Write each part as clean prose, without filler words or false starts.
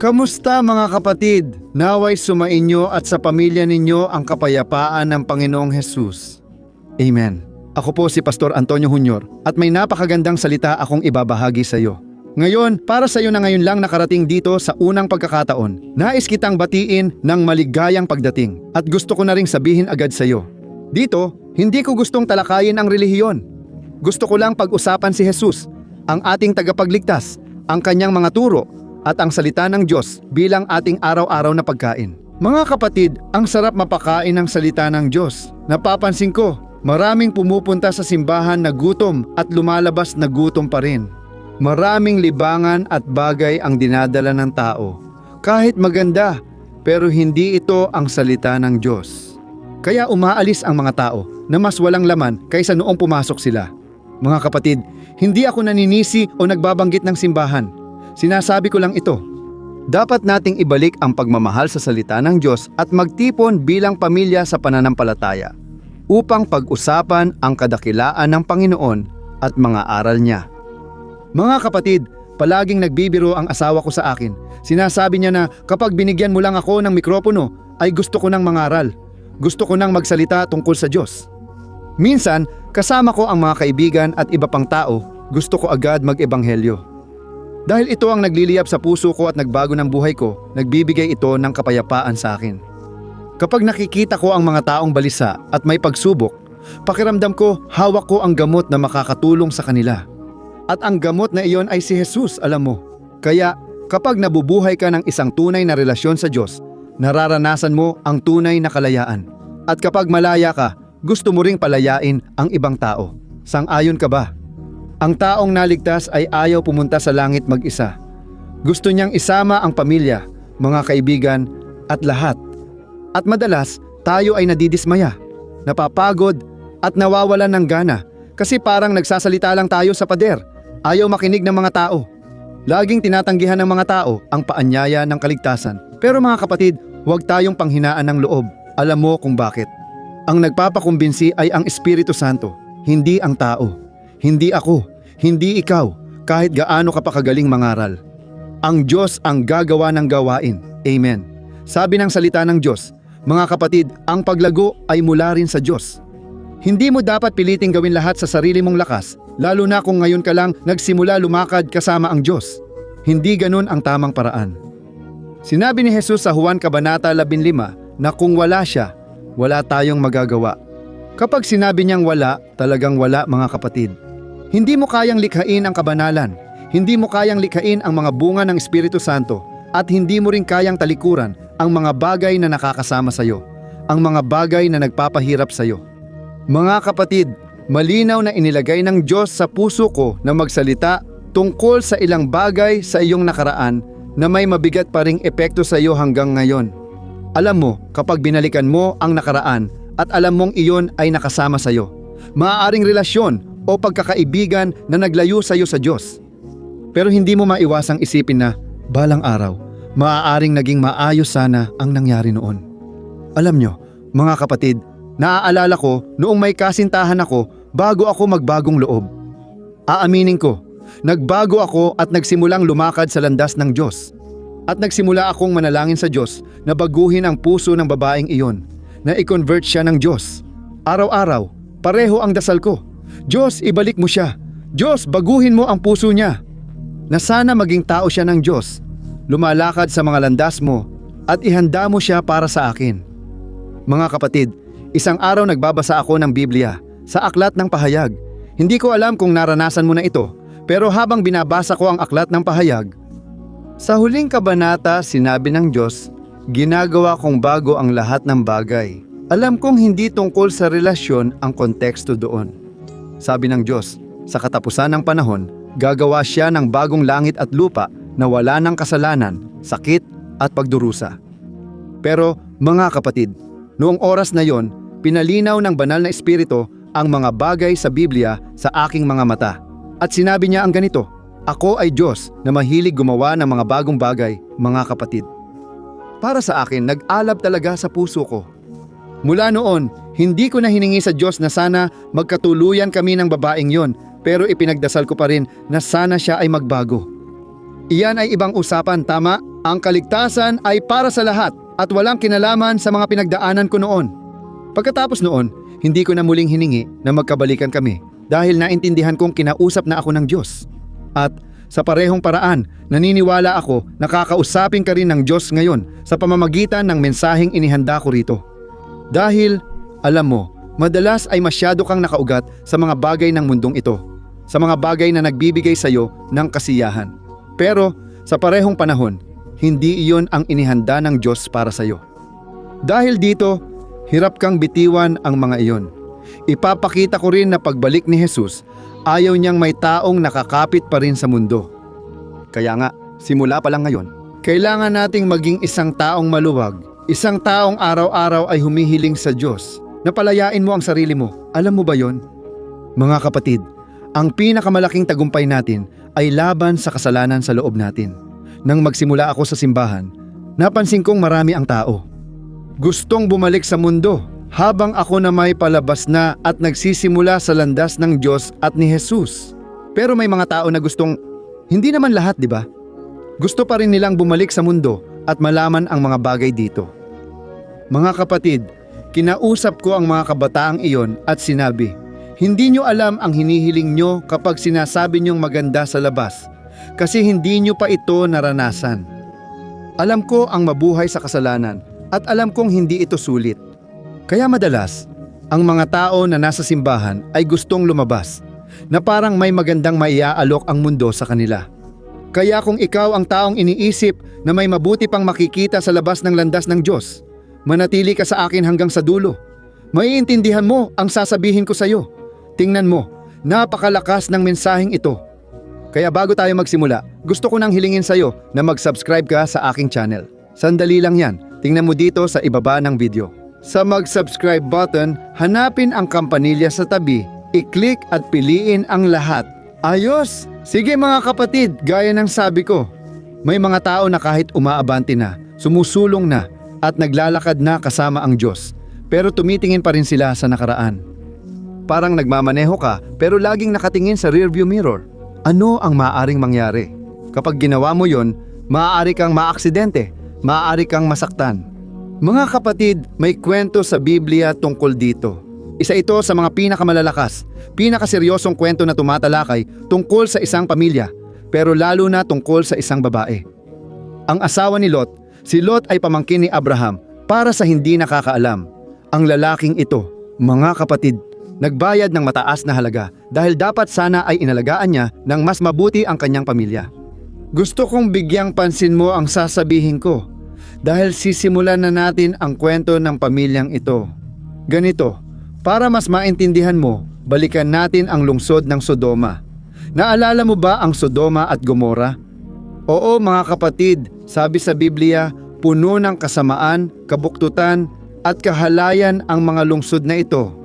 Kamusta mga kapatid? Naway sumainyo at sa pamilya ninyo ang kapayapaan ng Panginoong Hesus. Amen. Ako po si Pastor Antonio Jr. at may napakagandang salita akong ibabahagi sa iyo. Ngayon, para sa iyo na ngayon lang nakarating dito sa unang pagkakataon, nais kitang batiin ng maligayang pagdating at gusto ko na ring sabihin agad sa iyo. Dito, hindi ko gustong talakayin ang relihiyon. Gusto ko lang pag-usapan si Hesus, ang ating tagapagligtas, ang kanyang mga turo, at ang salita ng Diyos bilang ating araw-araw na pagkain. Mga kapatid, ang sarap mapakain ng salita ng Diyos. Napapansin ko, maraming pumupunta sa simbahan na gutom at lumalabas na gutom pa rin. Maraming libangan at bagay ang dinadala ng tao. Kahit maganda, pero hindi ito ang salita ng Diyos. Kaya umaalis ang mga tao na mas walang laman kaysa noong pumasok sila. Mga kapatid, hindi ako naninisi o nagbabanggit ng simbahan. Sinasabi ko lang ito. Dapat nating ibalik ang pagmamahal sa salita ng Diyos at magtipon bilang pamilya sa pananampalataya upang pag-usapan ang kadakilaan ng Panginoon at mga aral niya. Mga kapatid, palaging nagbibiro ang asawa ko sa akin. Sinasabi niya na kapag binigyan mo lang ako ng mikropono ay gusto ko nang mangaral. Gusto ko nang magsalita tungkol sa Diyos. Minsan, kasama ko ang mga kaibigan at iba pang tao, gusto ko agad mag-ebanghelyo. Dahil ito ang nagliliyab sa puso ko at nagbago ng buhay ko, nagbibigay ito ng kapayapaan sa akin. Kapag nakikita ko ang mga taong balisa at may pagsubok, pakiramdam ko hawak ko ang gamot na makakatulong sa kanila. At ang gamot na iyon ay si Hesus, alam mo. Kaya kapag nabubuhay ka ng isang tunay na relasyon sa Diyos, nararanasan mo ang tunay na kalayaan. At kapag malaya ka, gusto mo ring palayain ang ibang tao. Sang-ayon ka ba? Ang taong naligtas ay ayaw pumunta sa langit mag-isa. Gusto niyang isama ang pamilya, mga kaibigan, at lahat. At madalas, tayo ay nadidismaya, napapagod, at nawawalan ng gana kasi parang nagsasalita lang tayo sa pader. Ayaw makinig ng mga tao. Laging tinatanggihan ng mga tao ang paanyaya ng kaligtasan. Pero mga kapatid, huwag tayong panghinaan ng loob. Alam mo kung bakit. Ang nagpapakumbinsi ay ang Espiritu Santo, hindi ang tao. Hindi ako, hindi ikaw, kahit gaano ka pa kagaling mangaral. Ang Diyos ang gagawa ng gawain. Amen. Sabi ng salita ng Diyos, mga kapatid, ang paglago ay mula rin sa Diyos. Hindi mo dapat piliting gawin lahat sa sarili mong lakas, lalo na kung ngayon ka lang nagsimula lumakad kasama ang Diyos. Hindi ganun ang tamang paraan. Sinabi ni Hesus sa Juan Kabanata 15 na kung wala siya, wala tayong magagawa. Kapag sinabi niyang wala, talagang wala mga kapatid. Hindi mo kayang likhain ang kabanalan, hindi mo kayang likhain ang mga bunga ng Espiritu Santo, at hindi mo rin kayang talikuran ang mga bagay na nakakasama sa iyo, ang mga bagay na nagpapahirap sa iyo. Mga kapatid, malinaw na inilagay ng Diyos sa puso ko na magsalita tungkol sa ilang bagay sa iyong nakaraan na may mabigat pa ring epekto sa iyo hanggang ngayon. Alam mo, kapag binalikan mo ang nakaraan at alam mong iyon ay nakasama sa iyo, maaaring relasyon o pagkakaibigan na naglayo sa iyo sa Diyos. Pero hindi mo maiwasang isipin na balang araw, maaaring naging maayos sana ang nangyari noon. Alam nyo, mga kapatid, naaalala ko noong may kasintahan ako bago ako magbagong loob. Aaminin ko, nagbago ako at nagsimulang lumakad sa landas ng Diyos. At nagsimula akong manalangin sa Diyos na baguhin ang puso ng babaeng iyon, na i-convert siya ng Diyos. Araw-araw, pareho ang dasal ko. Diyos, ibalik mo siya. Diyos, baguhin mo ang puso niya. Na sana maging tao siya ng Diyos, lumalakad sa mga landas mo at ihanda mo siya para sa akin. Mga kapatid, isang araw nagbabasa ako ng Biblia sa Aklat ng Pahayag. Hindi ko alam kung naranasan mo na ito, pero habang binabasa ko ang Aklat ng Pahayag, sa huling kabanata sinabi ng Diyos, ginagawa kong bago ang lahat ng bagay. Alam kong hindi tungkol sa relasyon ang konteksto doon. Sabi ng Diyos, sa katapusan ng panahon, gagawa siya ng bagong langit at lupa na wala ng kasalanan, sakit at pagdurusa. Pero mga kapatid, noong oras na yon, pinalinaw ng banal na Espiritu ang mga bagay sa Biblia sa aking mga mata. At sinabi niya ang ganito, ako ay Diyos na mahilig gumawa ng mga bagong bagay, mga kapatid. Para sa akin, nag-alab talaga sa puso ko. Mula noon, hindi ko na hiningi sa Diyos na sana magkatuluyan kami ng babaeng yon, pero ipinagdasal ko pa rin na sana siya ay magbago. Iyan ay ibang usapan, tama? Ang kaligtasan ay para sa lahat at walang kinalaman sa mga pinagdaanan ko noon. Pagkatapos noon, hindi ko na muling hiningi na magkabalikan kami dahil naintindihan kong kinausap na ako ng Diyos. At sa parehong paraan, naniniwala ako na kakausapin ka rin ng Diyos ngayon sa pamamagitan ng mensaheng inihanda ko rito. Dahil, alam mo, madalas ay masyado kang nakaugat sa mga bagay ng mundong ito, sa mga bagay na nagbibigay sa iyo ng kasiyahan. Pero sa parehong panahon, hindi iyon ang inihanda ng Diyos para sa iyo. Dahil dito, hirap kang bitiwan ang mga iyon. Ipapakita ko rin na pagbalik ni Jesus, ayaw niyang may taong nakakapit pa rin sa mundo. Kaya nga, simula pa lang ngayon, kailangan nating maging isang taong maluwag, isang taong araw-araw ay humihiling sa Diyos na palayain mo ang sarili mo. Alam mo ba yon? Mga kapatid, ang pinakamalaking tagumpay natin ay laban sa kasalanan sa loob natin. Nang magsimula ako sa simbahan, napansin kong marami ang tao. Gustong bumalik sa mundo habang ako na may palabas na at nagsisimula sa landas ng Diyos at ni Jesus. Pero may mga tao na gustong, hindi naman lahat, di ba? Gusto pa rin nilang bumalik sa mundo at malaman ang mga bagay dito. Mga kapatid, kinausap ko ang mga kabataang iyon at sinabi, hindi nyo alam ang hinihiling nyo kapag sinasabi nyong maganda sa labas, kasi hindi nyo pa ito naranasan. Alam ko ang mabuhay sa kasalanan at alam kong hindi ito sulit. Kaya madalas, ang mga tao na nasa simbahan ay gustong lumabas, na parang may magandang maiaalok ang mundo sa kanila. Kaya kung ikaw ang taong iniisip na may mabuti pang makikita sa labas ng landas ng Diyos, manatili ka sa akin hanggang sa dulo. Maiintindihan mo ang sasabihin ko sa iyo. Tingnan mo, napakalakas ng mensaheng ito. Kaya bago tayo magsimula, gusto ko nang hilingin sa iyo na mag-subscribe ka sa aking channel. Sandali lang yan, tingnan mo dito sa ibaba ng video. Sa mag-subscribe button, hanapin ang kampanilya sa tabi, i-click at piliin ang lahat. Ayos! Sige mga kapatid, gaya ng sabi ko, may mga tao na kahit umaabante na, sumusulong na, at naglalakad na kasama ang Diyos, pero tumitingin pa rin sila sa nakaraan. Parang nagmamaneho ka pero laging nakatingin sa rearview mirror. Ano ang maaaring mangyari? Kapag ginawa mo yon, maaari kang maaksidente, maaari kang masaktan. Mga kapatid, may kwento sa Biblia tungkol dito. Isa ito sa mga pinakamalalakas, pinakaseryosong kwento na tumatalakay tungkol sa isang pamilya, pero lalo na tungkol sa isang babae. Ang asawa ni Lot, si Lot ay pamangkin ni Abraham para sa hindi nakakaalam. Ang lalaking ito, mga kapatid, nagbayad ng mataas na halaga dahil dapat sana ay inalagaan niya ng mas mabuti ang kanyang pamilya. Gusto kong bigyang pansin mo ang sasabihin ko dahil sisimulan na natin ang kwento ng pamilyang ito. Ganito, para mas maintindihan mo, balikan natin ang lungsod ng Sodoma. Naalala mo ba ang Sodoma at Gomora? Oo mga kapatid, sabi sa Biblia, puno ng kasamaan, kabuktutan at kahalayan ang mga lungsod na ito.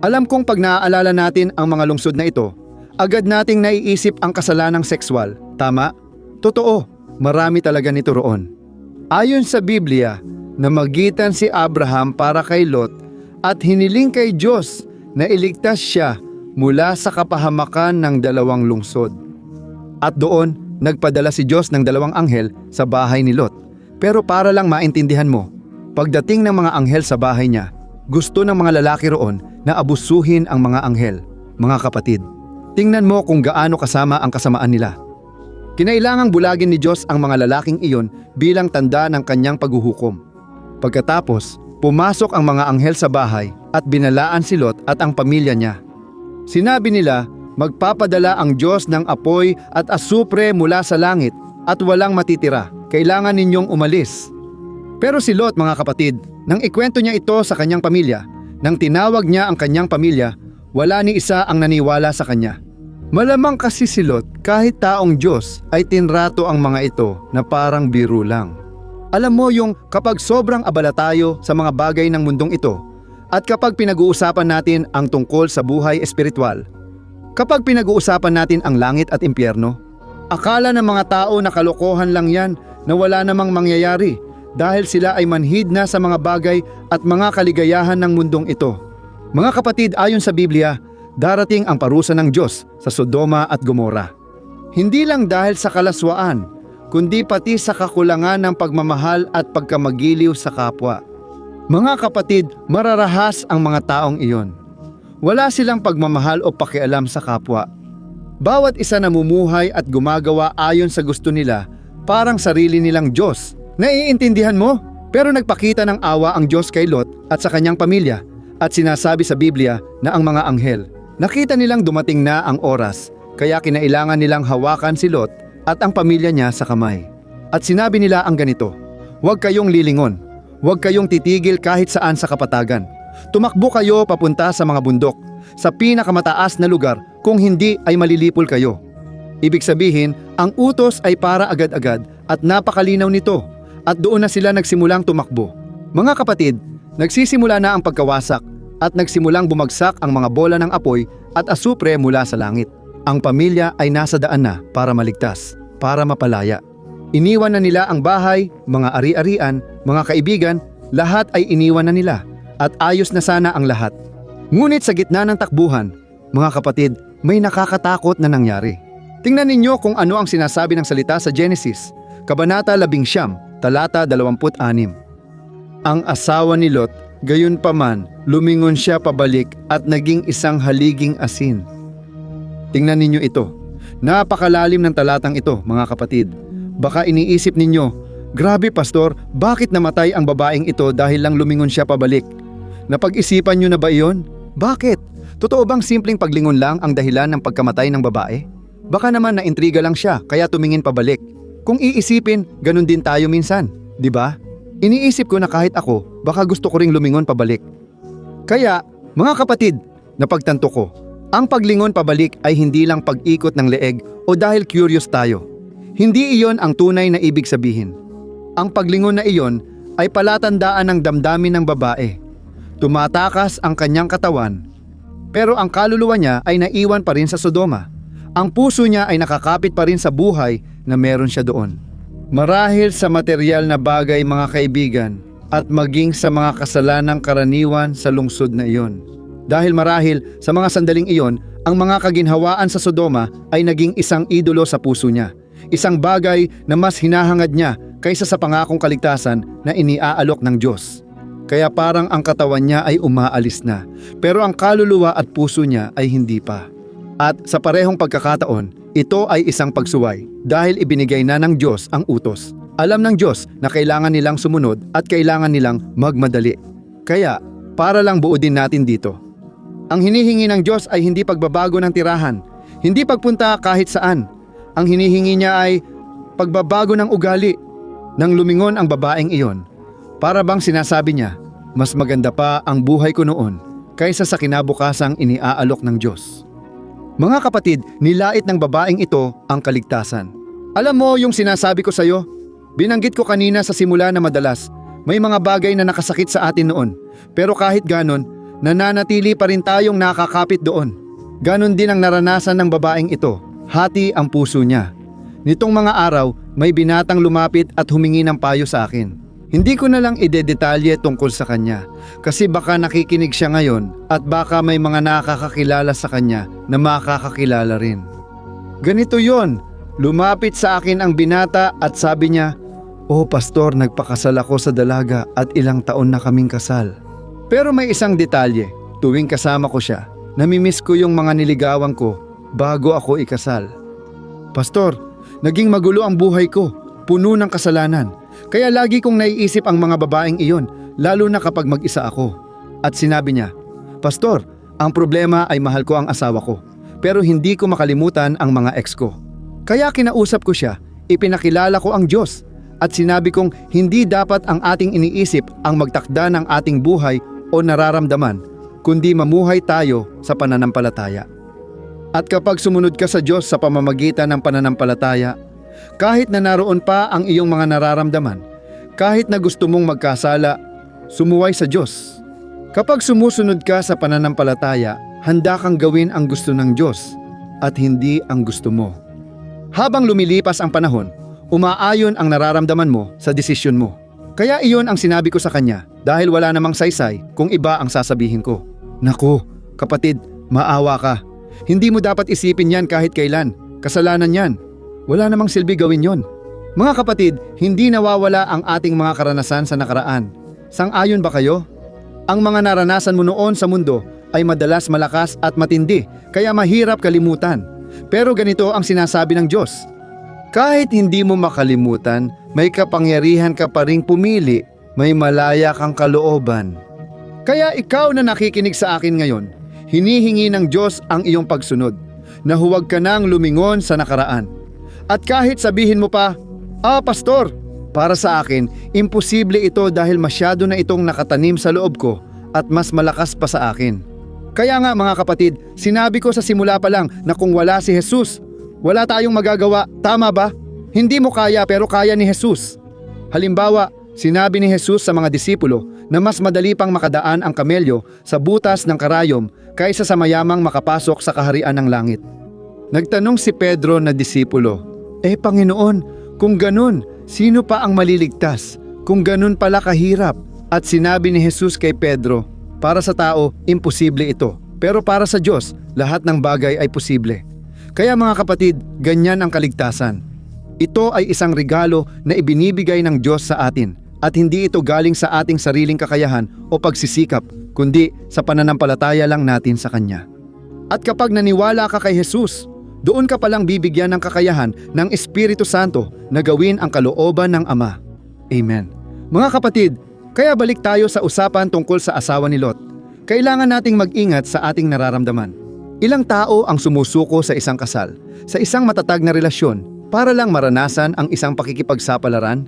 Alam kong pag naaalala natin ang mga lungsod na ito, agad nating naiisip ang kasalanang sexual. Tama? Totoo, marami talaga nito roon. Ayon sa Biblia, namagitan si Abraham para kay Lot at hiniling kay Diyos na iligtas siya mula sa kapahamakan ng dalawang lungsod. At doon, nagpadala si Diyos ng dalawang anghel sa bahay ni Lot. Pero para lang maintindihan mo, pagdating ng mga anghel sa bahay niya, gusto ng mga lalaki roon na abusuhin ang mga anghel. Mga kapatid, tingnan mo kung gaano kasama ang kasamaan nila. Kinailangang bulagin ni Diyos ang mga lalaking iyon bilang tanda ng kanyang paghuhukom. Pagkatapos, pumasok ang mga anghel sa bahay at binalaan si Lot at ang pamilya niya. Sinabi nila, magpapadala ang Diyos ng apoy at asupre mula sa langit at walang matitira. Kailangan ninyong umalis. Pero si Lot, mga kapatid, nang ikwento niya ito sa kanyang pamilya, nang tinawag niya ang kanyang pamilya, wala ni isa ang naniwala sa kanya. Malamang kasi si Lot, kahit taong Diyos, ay tinrato ang mga ito na parang biro lang. Alam mo yung kapag sobrang abala tayo sa mga bagay ng mundong ito, at kapag pinag-uusapan natin ang tungkol sa buhay espiritual, kapag pinag-uusapan natin ang langit at impyerno, akala ng mga tao na kalokohan lang yan na wala namang mangyayari dahil sila ay manhid na sa mga bagay at mga kaligayahan ng mundong ito. Mga kapatid, ayon sa Biblia, darating ang parusa ng Diyos sa Sodoma at Gomora. Hindi lang dahil sa kalaswaan, kundi pati sa kakulangan ng pagmamahal at pagkamagiliw sa kapwa. Mga kapatid, mararahas ang mga taong iyon. Wala silang pagmamahal o pakialam sa kapwa. Bawat isa namumuhay at gumagawa ayon sa gusto nila, parang sarili nilang Diyos. Naiintindihan mo? Pero nagpakita ng awa ang Diyos kay Lot at sa kanyang pamilya at sinasabi sa Biblia na ang mga anghel, nakita nilang dumating na ang oras, kaya kinailangan nilang hawakan si Lot at ang pamilya niya sa kamay. At sinabi nila ang ganito, huwag kayong lilingon, huwag kayong titigil kahit saan sa kapatagan. Tumakbo kayo papunta sa mga bundok, sa pinakamataas na lugar, kung hindi ay malilipol kayo. Ibig sabihin, ang utos ay para agad-agad at napakalinaw nito at doon na sila nagsimulang tumakbo. Mga kapatid, nagsisimula na ang pagkawasak at nagsimulang bumagsak ang mga bola ng apoy at asupre mula sa langit. Ang pamilya ay nasa daan na para maligtas, para mapalaya. Iniwan na nila ang bahay, mga ari-arian, mga kaibigan, lahat ay iniwan na nila at ayos na sana ang lahat. Ngunit sa gitna ng takbuhan, mga kapatid, may nakakatakot na nangyari. Tingnan ninyo kung ano ang sinasabi ng salita sa Genesis, Kabanata 19, talata 26. Ang asawa ni Lot, gayon paman, lumingon siya pabalik at naging isang haliging asin. Tingnan ninyo ito. Napakalalim ng talatang ito, mga kapatid. Baka iniisip ninyo, grabe pastor, bakit namatay ang babaeng ito dahil lang lumingon siya pabalik? Napag-isipan nyo na ba iyon? Bakit? Totoo bang simpleng paglingon lang ang dahilan ng pagkamatay ng babae? Baka naman naintriga lang siya kaya tumingin pabalik. Kung iisipin, ganun din tayo minsan, di ba? Iniisip ko na kahit ako, baka gusto ko ring lumingon pabalik. Kaya, mga kapatid, napagtanto ko, ang paglingon pabalik ay hindi lang pag-ikot ng leeg o dahil curious tayo. Hindi iyon ang tunay na ibig sabihin. Ang paglingon na iyon ay palatandaan ng damdamin ng babae. Tumatakas ang kanyang katawan, pero ang kaluluwa niya ay naiwan pa rin sa Sodoma. Ang puso niya ay nakakapit pa rin sa buhay na meron siya doon. Marahil sa material na bagay, mga kaibigan, at maging sa mga kasalanang karaniwan sa lungsod na iyon. Dahil marahil sa mga sandaling iyon, ang mga kaginhawaan sa Sodoma ay naging isang idolo sa puso niya. Isang bagay na mas hinahangad niya kaysa sa pangakong kaligtasan na iniaalok ng Diyos. Kaya parang ang katawan niya ay umaalis na, pero ang kaluluwa at puso niya ay hindi pa. At sa parehong pagkakataon, ito ay isang pagsuway dahil ibinigay na ng Diyos ang utos. Alam ng Diyos na kailangan nilang sumunod at kailangan nilang magmadali. Kaya, para lang buodin natin dito. Ang hinihingi ng Diyos ay hindi pagbabago ng tirahan, hindi pagpunta kahit saan. Ang hinihingi niya ay pagbabago ng ugali. Nang lumingon ang babaeng iyon, para bang sinasabi niya, mas maganda pa ang buhay ko noon kaysa sa kinabukasang iniaalok ng Diyos. Mga kapatid, nilait ng babaeng ito ang kaligtasan. Alam mo yung sinasabi ko sa iyo? Binanggit ko kanina sa simula na madalas, may mga bagay na nakasakit sa atin noon. Pero kahit ganon, nananatili pa rin tayong nakakapit doon. Ganon din ang naranasan ng babaeng ito, hati ang puso niya. Nitong mga araw, may binatang lumapit at humingi ng payo sa akin. Hindi ko na lang idedetalye tungkol sa kanya kasi baka nakikinig siya ngayon at baka may mga nakakakilala sa kanya na makakakilala rin. Ganito yon, lumapit sa akin ang binata at sabi niya, "Oh pastor, nagpakasal ako sa dalaga at ilang taon na kaming kasal." Pero may isang detalye, tuwing kasama ko siya, namimiss ko yung mga niligawan ko bago ako ikasal. Pastor, naging magulo ang buhay ko, puno ng kasalanan. Kaya lagi kong naiisip ang mga babaeng iyon, lalo na kapag mag-isa ako. At sinabi niya, "Pastor, ang problema ay mahal ko ang asawa ko, pero hindi ko makalimutan ang mga ex ko." Kaya kinausap ko siya, ipinakilala ko ang Diyos, at sinabi kong hindi dapat ang ating iniisip ang magtakda ng ating buhay o nararamdaman, kundi mamuhay tayo sa pananampalataya. At kapag sumunod ka sa Diyos sa pamamagitan ng pananampalataya, kahit na naroon pa ang iyong mga nararamdaman, kahit na gusto mong magkasala, sumuway sa Diyos. Kapag sumusunod ka sa pananampalataya, handa kang gawin ang gusto ng Diyos at hindi ang gusto mo. Habang lumilipas ang panahon, umaayon ang nararamdaman mo sa desisyon mo. Kaya iyon ang sinabi ko sa kanya dahil wala namang saysay kung iba ang sasabihin ko. Naku, kapatid, maawa ka. Hindi mo dapat isipin yan kahit kailan. Kasalanan yan. Wala namang silbi gawin yon. Mga kapatid, hindi nawawala ang ating mga karanasan sa nakaraan. Sang-ayon ba kayo? Ang mga naranasan mo noon sa mundo ay madalas malakas at matindi, kaya mahirap kalimutan. Pero ganito ang sinasabi ng Diyos. Kahit hindi mo makalimutan, may kapangyarihan ka pa ring pumili, may malaya kang kalooban. Kaya ikaw na nakikinig sa akin ngayon, hinihingi ng Diyos ang iyong pagsunod, na huwag ka nang lumingon sa nakaraan. At kahit sabihin mo pa, Pastor, para sa akin, imposible ito dahil masyado na itong nakatanim sa loob ko at mas malakas pa sa akin. Kaya nga mga kapatid, sinabi ko sa simula pa lang na kung wala si Jesus, wala tayong magagawa, tama ba? Hindi mo kaya pero kaya ni Jesus. Halimbawa, sinabi ni Jesus sa mga disipulo na mas madali pang makadaan ang kamelyo sa butas ng karayom kaysa sa mayamang makapasok sa kaharian ng langit. Nagtanong si Pedro na disipulo, Panginoon, kung ganun, sino pa ang maliligtas? Kung ganun pala kahirap? At sinabi ni Jesus kay Pedro, para sa tao, imposible ito. Pero para sa Diyos, lahat ng bagay ay posible. Kaya mga kapatid, ganyan ang kaligtasan. Ito ay isang regalo na ibinibigay ng Diyos sa atin. At hindi ito galing sa ating sariling kakayahan o pagsisikap, kundi sa pananampalataya lang natin sa Kanya. At kapag naniwala ka kay Jesus, doon ka palang bibigyan ng kakayahan ng Espiritu Santo na gawin ang kalooban ng Ama. Amen. Mga kapatid, kaya balik tayo sa usapan tungkol sa asawa ni Lot. Kailangan nating mag-ingat sa ating nararamdaman. Ilang tao ang sumusuko sa isang kasal, sa isang matatag na relasyon, para lang maranasan ang isang pakikipagsapalaran?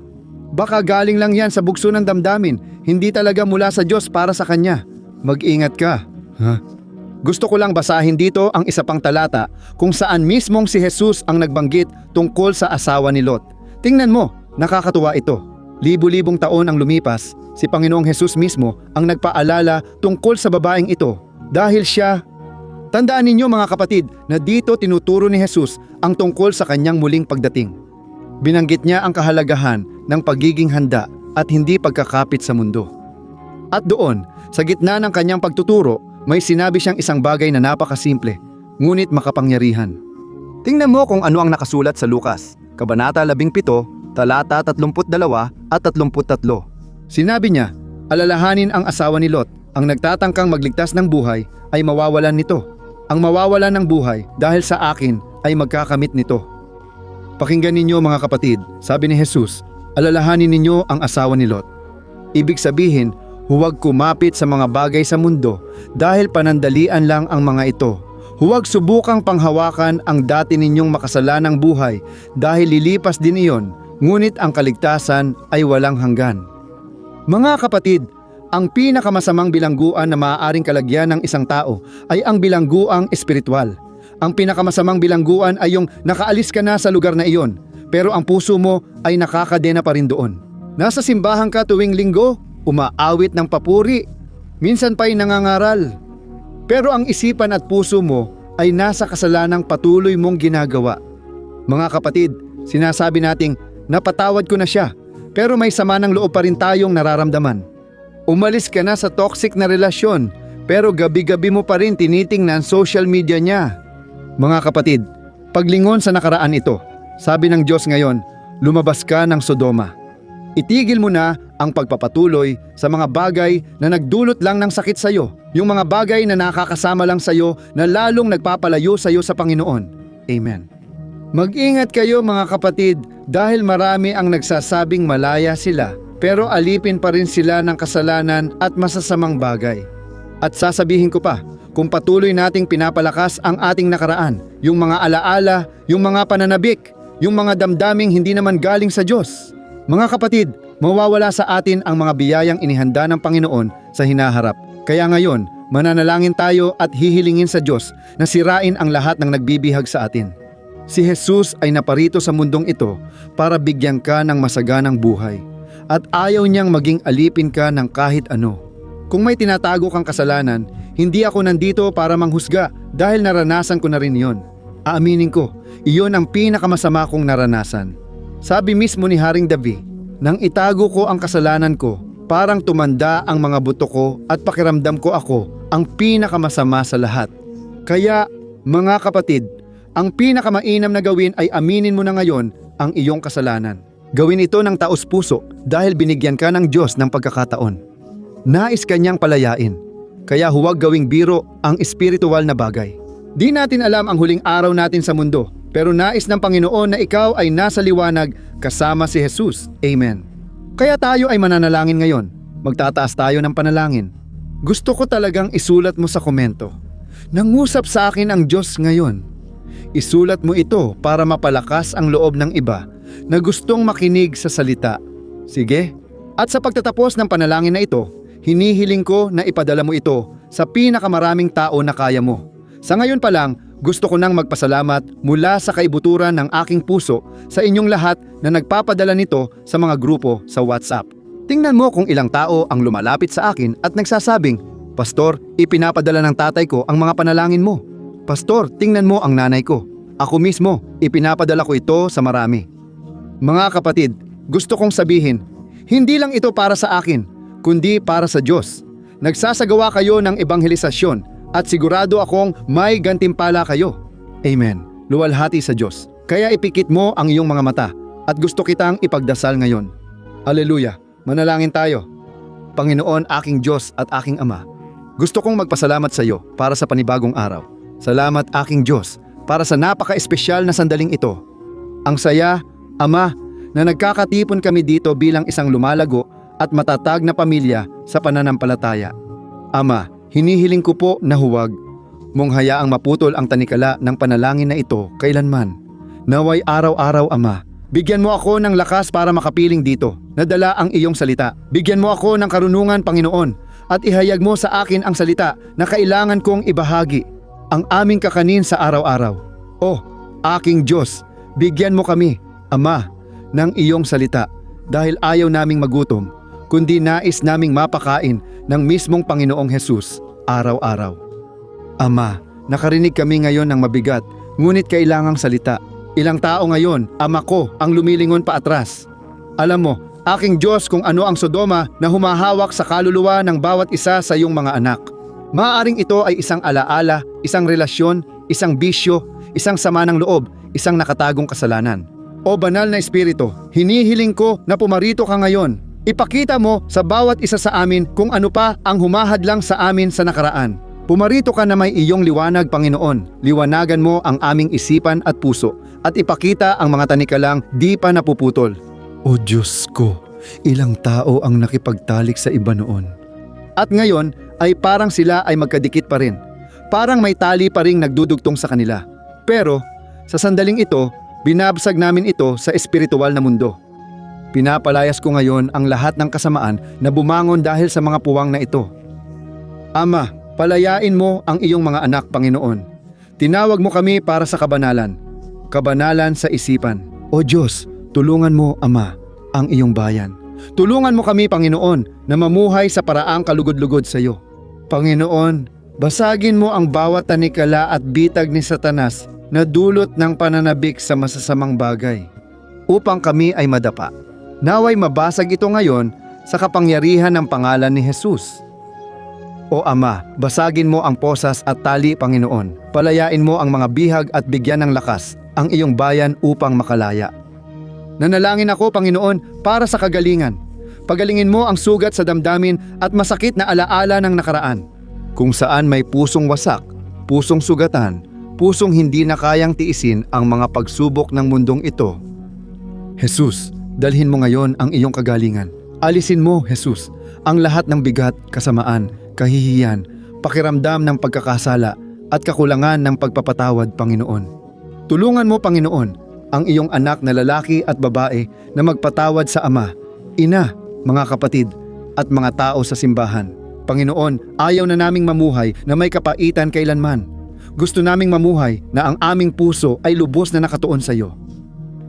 Baka galing lang yan sa bugso ng damdamin, hindi talaga mula sa Diyos para sa Kanya. Mag-ingat ka. Gusto ko lang basahin dito ang isa pang talata kung saan mismong si Jesus ang nagbanggit tungkol sa asawa ni Lot. Tingnan mo, nakakatuwa ito. Libu-libong taon ang lumipas, si Panginoong Jesus mismo ang nagpaalala tungkol sa babaeng ito dahil siya. Tandaan ninyo mga kapatid na dito tinuturo ni Jesus ang tungkol sa kanyang muling pagdating. Binanggit niya ang kahalagahan ng pagiging handa at hindi pagkakapit sa mundo. At doon, sa gitna ng kanyang pagtuturo, may sinabi siyang isang bagay na napakasimple, ngunit makapangyarihan. Tingnan mo kung ano ang nakasulat sa Lucas, Kabanata 17, talata 32 at 33. Sinabi niya, alalahanin ang asawa ni Lot, ang nagtatangkang magligtas ng buhay ay mawawalan nito. Ang mawawalan ng buhay dahil sa akin ay magkakamit nito. Pakinggan ninyo mga kapatid, sabi ni Jesus, alalahanin ninyo ang asawa ni Lot. Ibig sabihin, huwag kumapit sa mga bagay sa mundo dahil panandalian lang ang mga ito. Huwag subukang panghawakan ang dati ninyong makasalanang buhay dahil lilipas din iyon, ngunit ang kaligtasan ay walang hanggan. Mga kapatid, ang pinakamasamang bilangguan na maaaring kalagyan ng isang tao ay ang bilangguang espiritual. Ang pinakamasamang bilangguan ay yung nakaalis ka na sa lugar na iyon, pero ang puso mo ay nakakadena pa rin doon. Nasa simbahan ka tuwing linggo, umaawit ng papuri, minsan pa'y nangangaral. Pero ang isipan at puso mo ay nasa kasalanang patuloy mong ginagawa. Mga kapatid, sinasabi nating, napatawad ko na siya, pero may sama ng loob pa rin tayong nararamdaman. Umalis ka na sa toxic na relasyon, pero gabi-gabi mo pa rin tinitingnan social media niya. Mga kapatid, paglingon sa nakaraan ito, sabi ng Diyos ngayon, lumabas ka ng Sodoma. Itigil mo na ang pagpapatuloy sa mga bagay na nagdulot lang ng sakit sa iyo, yung mga bagay na nakakasama lang sa iyo na lalong nagpapalayo sa iyo sa Panginoon. Amen. Mag-ingat kayo mga kapatid dahil marami ang nagsasabing malaya sila, pero alipin pa rin sila ng kasalanan at masasamang bagay. At sasabihin ko pa, kung patuloy nating pinapalakas ang ating nakaraan, yung mga alaala, yung mga pananabik, yung mga damdaming hindi naman galing sa Diyos, mga kapatid, mawawala sa atin ang mga biyayang inihanda ng Panginoon sa hinaharap. Kaya ngayon, mananalangin tayo at hihilingin sa Diyos na sirain ang lahat ng nagbibihag sa atin. Si Jesus ay naparito sa mundong ito para bigyan ka ng masaganang buhay. At ayaw niyang maging alipin ka ng kahit ano. Kung may tinatago kang kasalanan, hindi ako nandito para manghusga dahil naranasan ko na rin yon. Aaminin ko, iyon ang pinakamasama kong naranasan. Sabi mismo ni Haring David, nang itago ko ang kasalanan ko, parang tumanda ang mga buto ko at pakiramdam ko ako ang pinakamasama sa lahat. Kaya, mga kapatid, ang pinakamainam na gawin ay aminin mo na ngayon ang iyong kasalanan. Gawin ito ng taos-puso dahil binigyan ka ng Diyos ng pagkakataon. Nais kanyang palayain, kaya huwag gawing biro ang espiritual na bagay. Di natin alam ang huling araw natin sa mundo, pero nais ng Panginoon na ikaw ay nasa liwanag kasama si Jesus. Amen. Kaya tayo ay mananalangin ngayon. Magtataas tayo ng panalangin. Gusto ko talagang isulat mo sa komento. Nangusap sa akin ang Diyos ngayon. Isulat mo ito para mapalakas ang loob ng iba na gustong makinig sa salita. Sige? At sa pagtatapos ng panalangin na ito, hinihiling ko na ipadala mo ito sa pinakamaraming tao na kaya mo. Sa ngayon pa lang, gusto ko nang magpasalamat mula sa kaibuturan ng aking puso sa inyong lahat na nagpapadala nito sa mga grupo sa WhatsApp. Tingnan mo kung ilang tao ang lumalapit sa akin at nagsasabing, "Pastor, ipinapadala ng tatay ko ang mga panalangin mo." "Pastor, tingnan mo ang nanay ko." Ako mismo, ipinapadala ko ito sa marami. Mga kapatid, gusto kong sabihin, hindi lang ito para sa akin, kundi para sa Diyos. Nagsasagawa kayo ng ebanghelisasyon at sigurado akong may gantimpala kayo. Amen. Luwalhati sa Diyos. Kaya ipikit mo ang iyong mga mata at gusto kitang ipagdasal ngayon. Haleluya. Manalangin tayo. Panginoon, aking Diyos at aking Ama, gusto kong magpasalamat sa iyo para sa panibagong araw. Salamat aking Diyos para sa napaka-espesyal na sandaling ito. Ang saya, Ama, na nagkakatipon kami dito bilang isang lumalago at matatag na pamilya sa pananampalataya. Ama, hinihiling ko po na huwag mong hayaang maputol ang tanikala ng panalangin na ito kailanman. Naway araw-araw, Ama, bigyan mo ako ng lakas para makapiling dito, nadala ang iyong salita. Bigyan mo ako ng karunungan, Panginoon, at ihayag mo sa akin ang salita na kailangan kong ibahagi, ang aming kakanin sa araw-araw. O, aking Diyos, bigyan mo kami, Ama, ng iyong salita dahil ayaw naming magutom, kundi nais naming mapakain ng mismong Panginoong Hesus araw-araw. Ama, nakarinig kami ngayon ng mabigat, ngunit kailangang salita. Ilang tao ngayon, Ama ko, ang lumilingon pa atras. Alam mo, aking Diyos, kung ano ang Sodoma na humahawak sa kaluluwa ng bawat isa sa iyong mga anak. Maaaring ito ay isang alaala, isang relasyon, isang bisyo, isang sama ng loob, isang nakatagong kasalanan. O banal na espiritu, hinihiling ko na pumarito ka ngayon. Ipakita mo sa bawat isa sa amin kung ano pa ang humahadlang sa amin sa nakaraan. Pumarito ka na may iyong liwanag, Panginoon. Liwanagan mo ang aming isipan at puso at ipakita ang mga tanikalang di pa napuputol. O Diyos ko, ilang tao ang nakipagtalik sa iba noon. At ngayon ay parang sila ay magkadikit pa rin. Parang may tali pa ring nagdudugtong sa kanila. Pero sa sandaling ito, binabsag namin ito sa espiritual na mundo. Pinapalayas ko ngayon ang lahat ng kasamaan na bumangon dahil sa mga puwang na ito. Ama, palayain mo ang iyong mga anak, Panginoon. Tinawag mo kami para sa kabanalan. Kabanalan sa isipan. O Diyos, tulungan mo, Ama, ang iyong bayan. Tulungan mo kami, Panginoon, na mamuhay sa paraang kalugod-lugod sa iyo. Panginoon, basagin mo ang bawat tanikala at bitag ni Satanas na dulot ng pananabik sa masasamang bagay, upang kami ay madapa. Naway mabasag ito ngayon sa kapangyarihan ng pangalan ni Jesus. O Ama, basagin mo ang posas at tali, Panginoon. Palayain mo ang mga bihag at bigyan ng lakas ang iyong bayan upang makalaya. Nanalangin ako, Panginoon, para sa kagalingan. Pagalingin mo ang sugat sa damdamin at masakit na alaala ng nakaraan. Kung saan may pusong wasak, pusong sugatan, pusong hindi na kayang tiisin ang mga pagsubok ng mundong ito. Jesus, dalhin mo ngayon ang iyong kagalingan. Alisin mo, Jesus, ang lahat ng bigat, kasamaan, kahihiyan, pakiramdam ng pagkakasala at kakulangan ng pagpapatawad, Panginoon. Tulungan mo, Panginoon, ang iyong anak na lalaki at babae na magpatawad sa ama, ina, mga kapatid at mga tao sa simbahan. Panginoon, ayaw na naming mamuhay na may kapaitan kailanman. Gusto naming mamuhay na ang aming puso ay lubos na nakatuon sa iyo.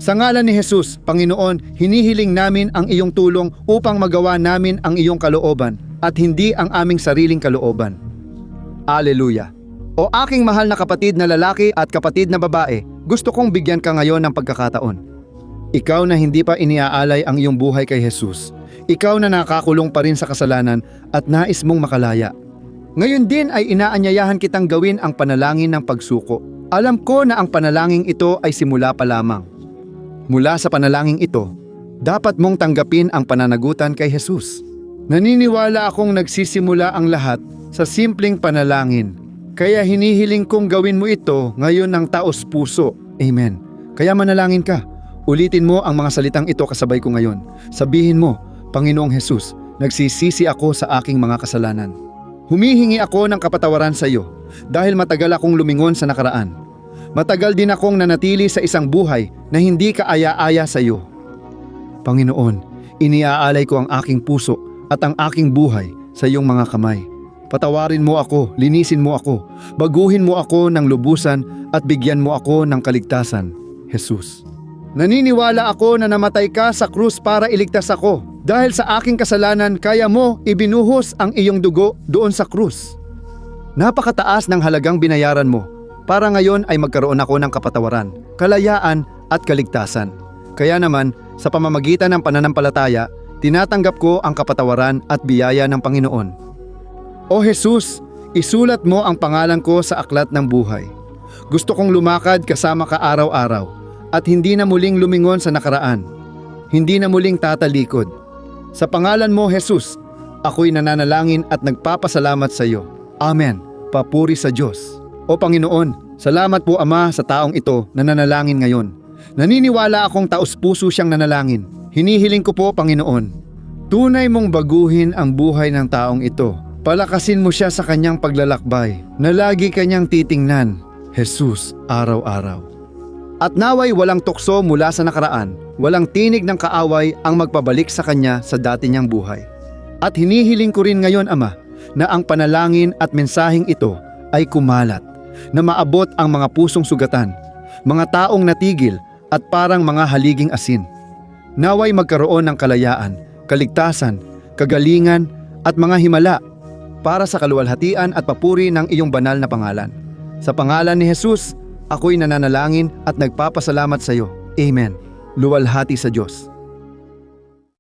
Sa ngalan ni Jesus, Panginoon, hinihiling namin ang iyong tulong upang magawa namin ang iyong kalooban at hindi ang aming sariling kalooban. Aleluya! O aking mahal na kapatid na lalaki at kapatid na babae, gusto kong bigyan ka ngayon ng pagkakataon. Ikaw na hindi pa iniaalay ang iyong buhay kay Jesus. Ikaw na nakakulong pa rin sa kasalanan at nais mong makalaya. Ngayon din ay inaanyayahan kitang gawin ang panalangin ng pagsuko. Alam ko na ang panalangin ito ay simula pa lamang. Mula sa panalangin ito, Dapat mong tanggapin ang pananagutan kay Jesus. Naniniwala akong nagsisimula ang lahat sa simpleng panalangin. Kaya hinihiling kong gawin mo ito ngayon ng taos puso. Amen. Kaya manalangin ka. Ulitin mo ang mga salitang ito kasabay ko ngayon. Sabihin mo, Panginoong Jesus, nagsisisi ako sa aking mga kasalanan. Humihingi ako ng kapatawaran sa iyo dahil matagal akong lumingon sa nakaraan. Matagal din akong nanatili sa isang buhay na hindi kaaya-aya sa iyo. Panginoon, iniaalay ko ang aking puso at ang aking buhay sa iyong mga kamay. Patawarin mo ako, linisin mo ako, baguhin mo ako ng lubusan at bigyan mo ako ng kaligtasan, Jesus. Naniniwala ako na namatay ka sa krus para iligtas ako. Dahil sa aking kasalanan, kaya mo ibinuhos ang iyong dugo doon sa krus. Napakataas ng halagang binayaran mo para ngayon ay magkaroon ako ng kapatawaran, kalayaan at kaligtasan. Kaya naman, sa pamamagitan ng pananampalataya, tinatanggap ko ang kapatawaran at biyaya ng Panginoon. O Jesus, isulat mo ang pangalan ko sa aklat ng buhay. Gusto kong lumakad kasama ka araw-araw at hindi na muling lumingon sa nakaraan. Hindi na muling tatalikod. Sa pangalan mo, Jesus, ako'y nananalangin at nagpapasalamat sa iyo. Amen. Papuri sa Diyos. O Panginoon, salamat po Ama sa taong ito na nanalangin ngayon. Naniniwala akong taos-puso siyang nanalangin. Hinihiling ko po, Panginoon, tunay mong baguhin ang buhay ng taong ito. Palakasin mo siya sa kanyang paglalakbay na lagi kanyang titingnan, Jesus, araw-araw. At naway walang tukso mula sa nakaraan, walang tinig ng kaaway ang magpabalik sa kanya sa dati niyang buhay. At hinihiling ko rin ngayon, Ama, na ang panalangin at mensaheng ito ay kumalat, na maabot ang mga pusong sugatan, mga taong natigil at parang mga haliging asin. Naway magkaroon ng kalayaan, kaligtasan, kagalingan at mga himala para sa kaluwalhatian at papuri ng iyong banal na pangalan. Sa pangalan ni Jesus, ako'y nananalangin at nagpapasalamat sa iyo. Amen. Luwalhati sa Diyos.